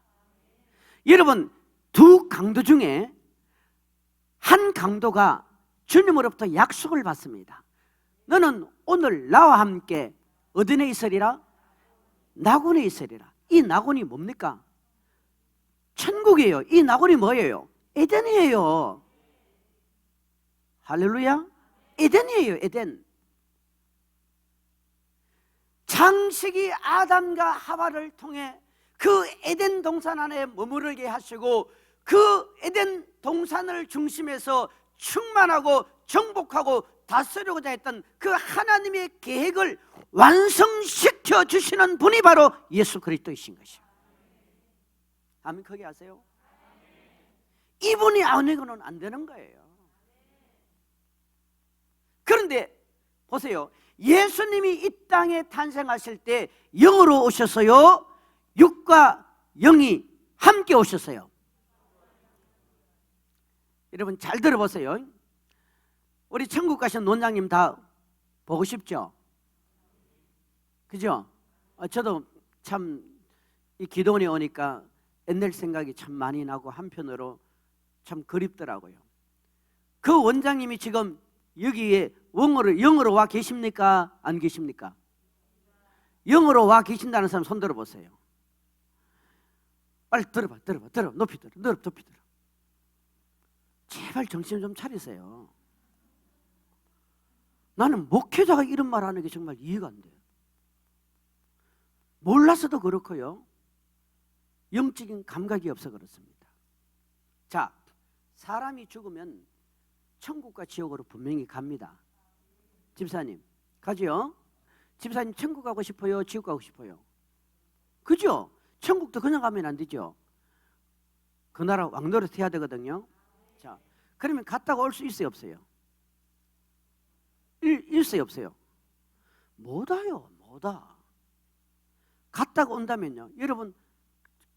S1: 여러분, 두 강도 중에 한 강도가 주님으로부터 약속을 받습니다. 너는 오늘 나와 함께 어디에 있으리라? 낙원에 있으리라. 이 낙원이 뭡니까? 천국이에요. 이 낙원이 뭐예요? 에덴이에요. 할렐루야. 에덴이에요. 에덴. 창세기 아담과 하와를 통해 그 에덴 동산 안에 머무르게 하시고 그 에덴 동산을 중심에서 충만하고 정복하고 다스리고자 했던 그 하나님의 계획을 완성시켜 주시는 분이 바로 예수 그리스도이신 것이에요. 아멘. 거기 아세요? 이분이 아니고는 안 되는 거예요. 그런데 보세요. 예수님이 이 땅에 탄생하실 때 영으로 오셨어요? 육과 영이 함께 오셨어요? 여러분 잘 들어보세요. 우리 천국 가신 논장님 다 보고 싶죠? 그죠? 저도 참 이 기도원에 오니까 옛날 생각이 참 많이 나고 한편으로 참 그립더라고요. 그 원장님이 지금 여기에 영으로 와 계십니까? 안 계십니까? 영으로 와 계신다는 사람 손 들어보세요. 빨리 들어봐. 높이 들어. 제발 정신 좀 차리세요. 나는 목회자가 이런 말 하는 게 정말 이해가 안 돼요. 몰라서도 그렇고요. 영적인 감각이 없어 그렇습니다. 자, 사람이 죽으면 천국과 지옥으로 분명히 갑니다. 집사님, 가죠? 집사님 천국 가고 싶어요? 지옥 가고 싶어요? 그죠? 천국도 그냥 가면 안 되죠. 그 나라 왕노릇 해야 되거든요. 자, 그러면 갔다가 올 수 있어요? 없어요? 있어요? 없어요? 못 와요. 못 와. 갔다가 온다면요, 여러분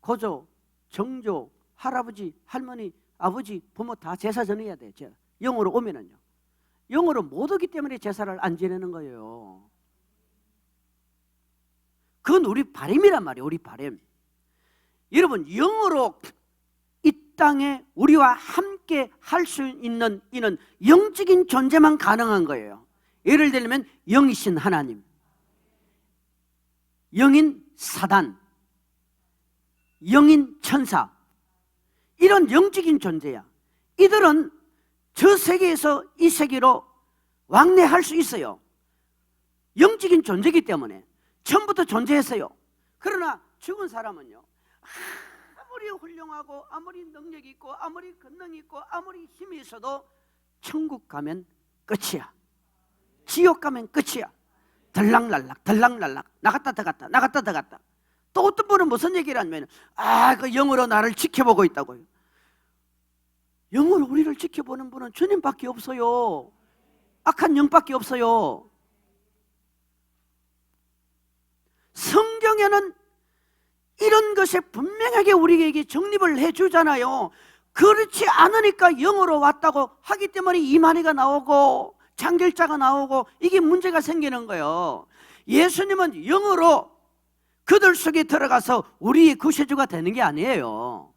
S1: 고조, 정조, 할아버지, 할머니, 아버지, 부모 다 제사 지내야 돼요. 영으로 오면은요. 영으로 못 오기 때문에 제사를 안 지내는 거예요. 그건 우리 바람이란 말이에요. 우리 바람. 여러분 영으로 이 땅에 우리와 함께 할 수 있는 이는 영적인 존재만 가능한 거예요. 예를 들면 영이신 하나님, 영인 사단, 영인 천사, 이런 영적인 존재야. 이들은 저 세계에서 이 세계로 왕래할 수 있어요. 영적인 존재이기 때문에 처음부터 존재했어요. 그러나 죽은 사람은요, 아무리 훌륭하고 아무리 능력이 있고 아무리 권능이 있고 아무리 힘이 있어도 천국 가면 끝이야. 지옥 가면 끝이야. 들락날락 나갔다 들어갔다. 또 어떤 분은 무슨 얘기를 하냐면 그 영으로 나를 지켜보고 있다고요. 영으로 우리를 지켜보는 분은 주님밖에 없어요. 악한 영밖에 없어요. 성경에는 이런 것에 분명하게 우리에게 정립을 해주잖아요. 그렇지 않으니까 영으로 왔다고 하기 때문에 이만희가 나오고 장결자가 나오고 이게 문제가 생기는 거예요. 예수님은 영으로 그들 속에 들어가서 우리의 구세주가 되는 게 아니에요.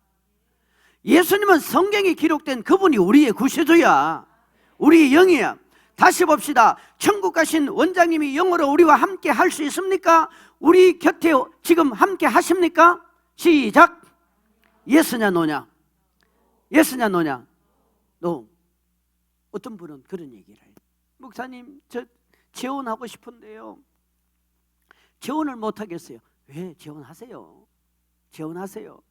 S1: 예수님은 성경에 기록된 그분이 우리의 구세주야. 우리의 영이야. 다시 봅시다. 천국 가신 원장님이 영으로 우리와 함께 할 수 있습니까? 우리 곁에 지금 함께 하십니까? 시작. 예스냐 노냐? 예스냐 노냐? 노. 어떤 분은 그런 얘기를 해요. 목사님, 저 재혼하고 싶은데요, 재혼을 못 하겠어요. 왜? 재혼하세요. 재혼하세요.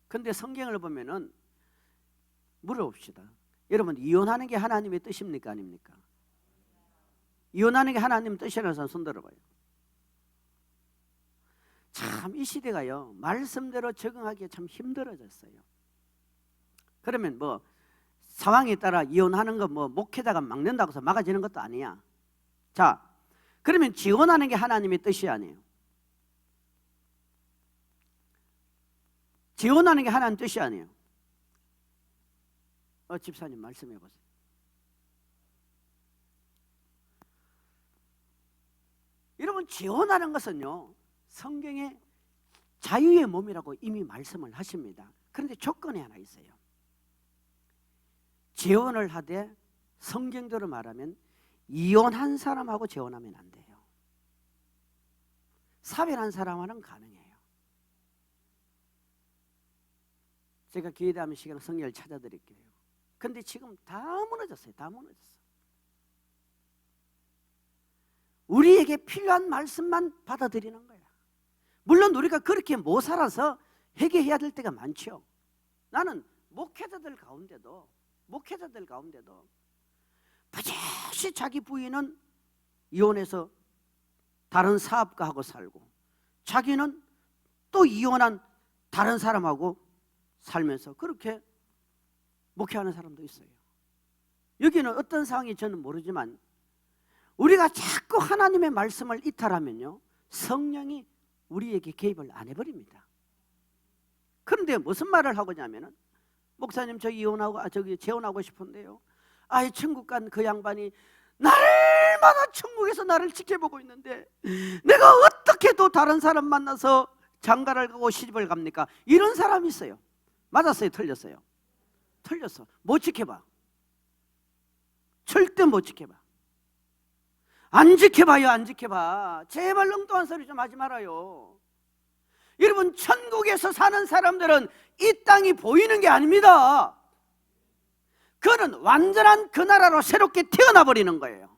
S1: 근데 성경을 보면은 물어봅시다. 여러분, 이혼하는 게 하나님의 뜻입니까? 아닙니까? 이혼하는 게 하나님 뜻이라는 사람 손 들어봐요. 참 이 시대가요, 말씀대로 적응하기 참 힘들어졌어요. 그러면 뭐 상황에 따라 이혼하는 거 뭐 목회자가 막는다고 해서 막아지는 것도 아니야. 자, 그러면 지원하는 게 하나님의 뜻이 아니에요. 지원하는 게 하나님 뜻이 아니에요. 집사님 말씀해 보세요. 여러분, 지원하는 것은요, 성경에 자유의 몸이라고 이미 말씀을 하십니다. 그런데 조건이 하나 있어요. 재혼을 하되 성경대로 말하면 이혼한 사람하고 재혼하면 안 돼요. 사별한 사람과는 가능해요. 제가 기회 되면 시간에 성령을 찾아드릴게요. 근데 지금 다 무너졌어요. 다 무너졌어. 우리에게 필요한 말씀만 받아들이는 거야. 물론 우리가 그렇게 못 살아서 회개해야 될 때가 많죠. 나는 목회자들 가운데도 버젓이 자기 부인은 이혼해서 다른 사업가하고 살고, 자기는 또 이혼한 다른 사람하고 살면서 그렇게 목회하는 사람도 있어요. 여기는 어떤 상황이 저는 모르지만 우리가 자꾸 하나님의 말씀을 이탈하면요, 성령이 우리에게 개입을 안 해버립니다. 그런데 무슨 말을 하고자 하면은, 목사님 저 이혼하고 재혼하고 싶은데요, 천국 간 그 양반이 날마다 천국에서 나를 지켜보고 있는데 내가 어떻게 또 다른 사람 만나서 장가를 가고 시집을 갑니까? 이런 사람이 있어요. 맞았어요? 틀렸어요? 틀렸어. 못 지켜봐. 절대 못 지켜봐. 안 지켜봐요. 안 지켜봐. 제발 엉뚱한 소리 좀 하지 말아요. 여러분, 천국에서 사는 사람들은 이 땅이 보이는 게 아닙니다. 그는 완전한 그 나라로 새롭게 태어나 버리는 거예요.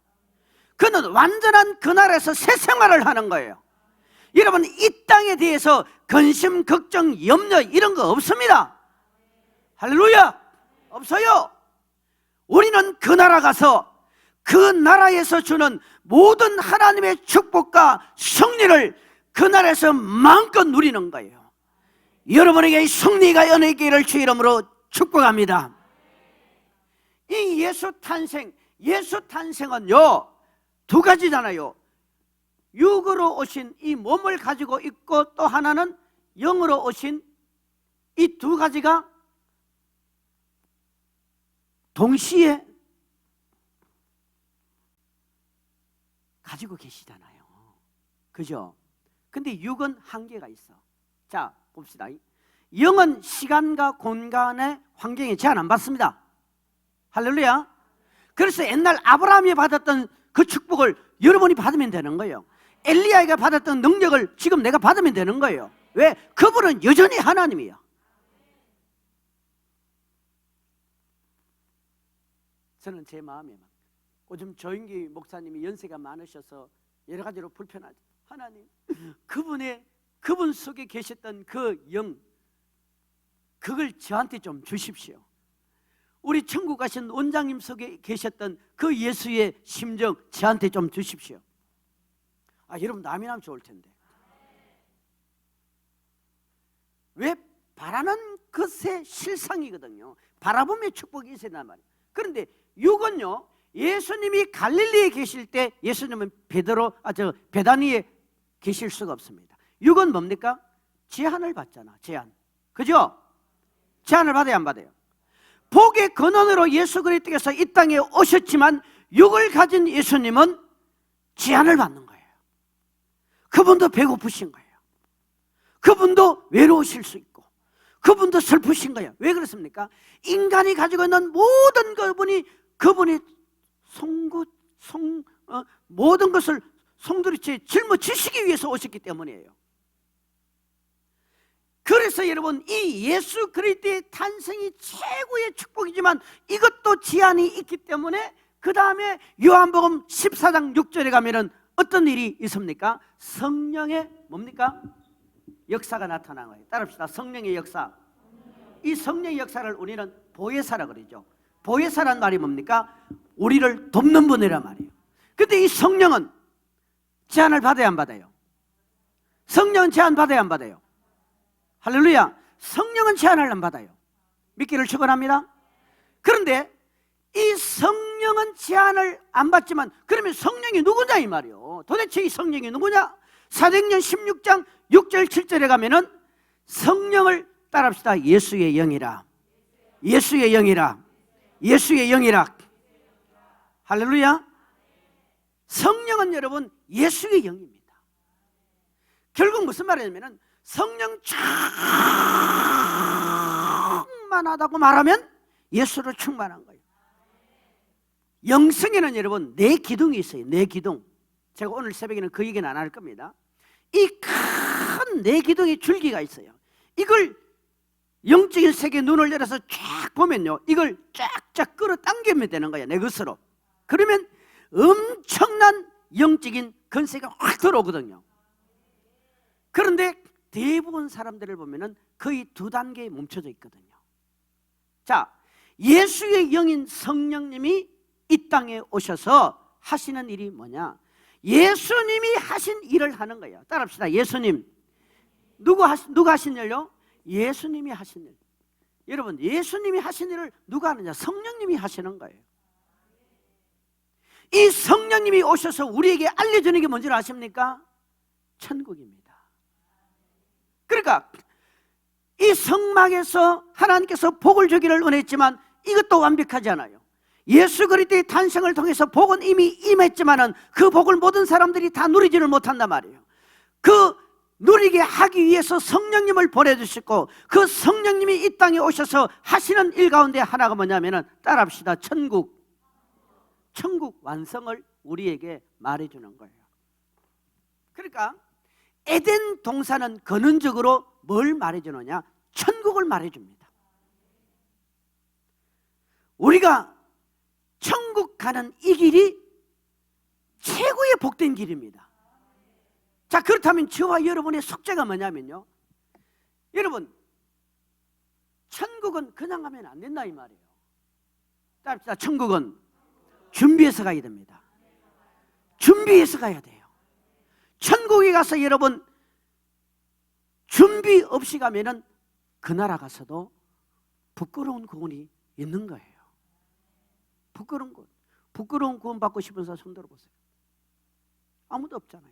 S1: 그는 완전한 그 나라에서 새 생활을 하는 거예요. 여러분, 이 땅에 대해서 근심, 걱정, 염려 이런 거 없습니다. 할렐루야! 없어요. 우리는 그 나라 가서 그 나라에서 주는 모든 하나님의 축복과 승리를 그 나라에서 마음껏 누리는 거예요. 여러분에게 승리가 연예계를 주 이름으로 축복합니다. 이 예수 탄생은요, 두 가지잖아요. 육으로 오신 이 몸을 가지고 있고, 또 하나는 영으로 오신 이 두 가지가 동시에 가지고 계시잖아요. 그죠? 근데 육은 한계가 있어. 자, 봅시다. 영은 시간과 공간의 환경에 제한 안 받습니다. 할렐루야. 그래서 옛날 아브라함이 받았던 그 축복을 여러분이 받으면 되는 거예요. 엘리야가 받았던 능력을 지금 내가 받으면 되는 거예요. 왜? 그분은 여전히 하나님이야. 저는 제 마음에 요즘 조인기 목사님이 연세가 많으셔서 여러 가지로 불편하죠. 하나님, 그분 속에 계셨던 그 영, 그걸 저한테 좀 주십시오. 우리 천국 가신 원장님 속에 계셨던 그 예수의 심정 저한테 좀 주십시오. 여러분, 남이 나면 좋을 텐데. 왜? 바라는 것의 실상이거든요. 바라보며 축복이 있어야 된단 말이에요. 그런데 육은요, 예수님이 갈릴리에 계실 때 예수님은 베다니에 계실 수가 없습니다. 육은 뭡니까? 제한을 받잖아. 제한. 그죠? 제한을 받아야 안 받아요? 복의 근원으로 예수 그리스도께서 이 땅에 오셨지만 육을 가진 예수님은 제한을 받는 거예요. 그분도 배고프신 거예요. 그분도 외로우실 수 있고, 그분도 슬프신 거예요. 왜 그렇습니까? 인간이 가지고 있는 모든 그분이 모든 것을 송두리째 짊어지시기 위해서 오셨기 때문이에요. 그래서 여러분, 이 예수 그리스도의 탄생이 최고의 축복이지만 이것도 제한이 있기 때문에 그 다음에 요한복음 14장 6절에 가면은 어떤 일이 있습니까? 성령의 뭡니까? 역사가 나타난 거예요. 따라합시다. 성령의 역사. 이 성령의 역사를 우리는 보혜사라 그러죠. 보혜사란 말이 뭡니까? 우리를 돕는 분이란 말이에요. 근데 이 성령은 제한을 받아야 안 받아요? 성령은 제한 받아야 안 받아요? 할렐루야. 성령은 제한을 안 받아요. 믿기를 축원합니다. 그런데 이 성령은 제한을 안 받지만, 그러면 성령이 누구냐 이 말이요. 도대체 이 성령이 누구냐? 사도행전 16장 6절 7절에 가면은 성령을 따라합시다. 예수의 영이라, 예수의 영이라, 예수의 영이라. 할렐루야. 성령은 여러분 예수의 영입니다. 결국 무슨 말이냐면 성령 충만하다고 말하면 예수로 충만한 거예요. 영성에는 여러분 네 기둥이 있어요. 네 기둥. 제가 오늘 새벽에는 그 얘기는 안 할 겁니다. 이 큰 네 기둥의 줄기가 있어요. 이걸 영적인 세계에 눈을 열어서 쫙 보면요, 이걸 쫙쫙 끌어당기면 되는 거야, 내 것으로. 그러면 엄청난 영적인 건세가 확 들어오거든요. 그런데 대부분 사람들을 보면은 거의 2단계에 멈춰져 있거든요. 자, 예수의 영인 성령님이 이 땅에 오셔서 하시는 일이 뭐냐? 예수님이 하신 일을 하는 거예요. 따라합시다. 예수님. 누가 하신 일요? 예수님이 하신 일. 여러분, 예수님이 하신 일을 누가 하느냐? 성령님이 하시는 거예요. 이 성령님이 오셔서 우리에게 알려주는 게 뭔지 아십니까? 천국입니다. 그러니까 이 성막에서 하나님께서 복을 주기를 원했지만 이것도 완벽하지 않아요. 예수 그리스도의 탄생을 통해서 복은 이미 임했지만은 그 복을 모든 사람들이 다 누리지를 못한단 말이에요. 그 누리게 하기 위해서 성령님을 보내주시고, 그 성령님이 이 땅에 오셔서 하시는 일 가운데 하나가 뭐냐면은, 따라합시다. 천국 완성을 우리에게 말해주는 거예요. 그러니까 에덴 동산은 근원적으로 뭘 말해주느냐? 천국을 말해줍니다. 우리가 천국 가는 이 길이 최고의 복된 길입니다. 자, 그렇다면 저와 여러분의 숙제가 뭐냐면요, 여러분, 천국은 그냥 가면 안 된다 이 말이에요. 따라합시다. 천국은 준비해서 가야 됩니다. 준비해서 가야 돼요. 천국에 가서 여러분 준비 없이 가면은 그 나라 가서도 부끄러운 구원이 있는 거예요. 부끄러운 구원 받고 싶은 사람 손 들어보세요. 아무도 없잖아요.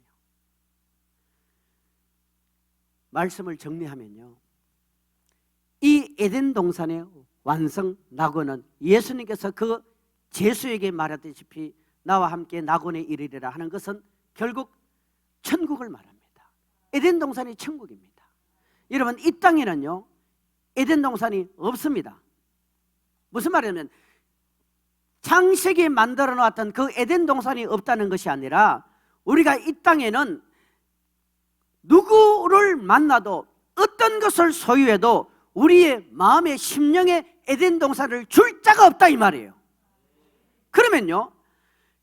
S1: 말씀을 정리하면요, 이 에덴 동산의 완성 낙원은 예수님께서 그 제수에게 말하다시피 나와 함께 낙원에 이르리라 하는 것은 결국 천국을 말합니다. 에덴 동산이 천국입니다. 여러분, 이 땅에는요 에덴 동산이 없습니다. 무슨 말이냐면 창세기에 만들어 놓았던 그 에덴 동산이 없다는 것이 아니라, 우리가 이 땅에는 누구를 만나도 어떤 것을 소유해도 우리의 마음의 심령에 에덴 동산을 줄 자가 없다 이 말이에요. 그러면요,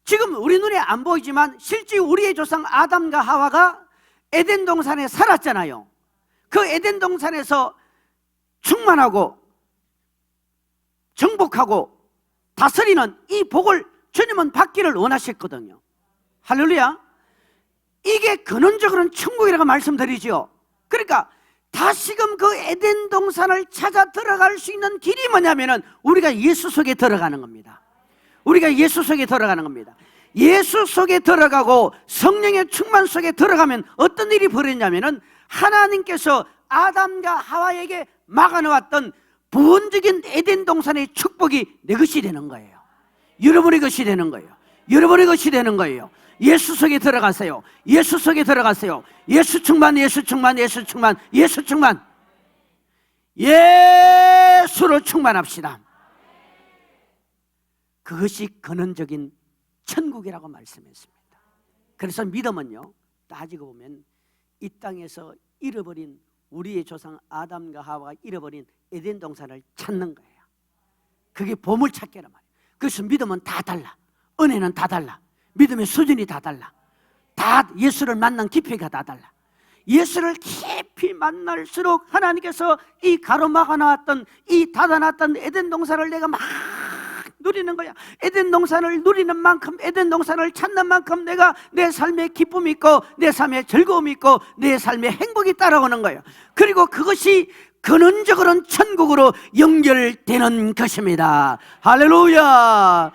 S1: 지금 우리 눈에 안 보이지만 실제 우리의 조상 아담과 하와가 에덴 동산에 살았잖아요. 그 에덴 동산에서 충만하고 정복하고 다스리는 이 복을 주님은 받기를 원하셨거든요. 할렐루야. 이게 근원적으로는 천국이라고 말씀드리죠. 그러니까 다시금 그 에덴 동산을 찾아 들어갈 수 있는 길이 뭐냐면은 우리가 예수 속에 들어가는 겁니다. 우리가 예수 속에 들어가는 겁니다. 예수 속에 들어가고 성령의 충만 속에 들어가면 어떤 일이 벌어지냐면은 하나님께서 아담과 하와에게 막아놓았던 본적인 에덴 동산의 축복이 내 것이 되는 거예요. 여러분의 것이 되는 거예요. 여러분의 것이 되는 거예요. 예수 속에 들어가세요. 예수 속에 들어가세요. 예수 충만, 예수 충만, 예수 충만, 예수 충만. 예수로 충만합시다. 그것이 근원적인 천국이라고 말씀했습니다. 그래서 믿음은요, 따지고 보면 이 땅에서 잃어버린 우리의 조상 아담과 하와가 잃어버린 에덴 동산을 찾는 거예요. 그게 보물찾기란 말이에요. 그래서 믿음은 다 달라. 은혜는 다 달라. 믿음의 수준이 다 달라. 다 예수를 만난 깊이가 다 달라. 예수를 깊이 만날수록 하나님께서 이 가로막아 놨던, 이 닫아놨던 에덴 동산을 내가 막 누리는 거야. 에덴 동산을 누리는 만큼, 에덴 동산을 찾는 만큼 내가 내 삶에 기쁨이 있고 내 삶에 즐거움이 있고 내 삶에 행복이 따라오는 거예요. 그리고 그것이 근원적으로는 천국으로 연결되는 것입니다. 할렐루야.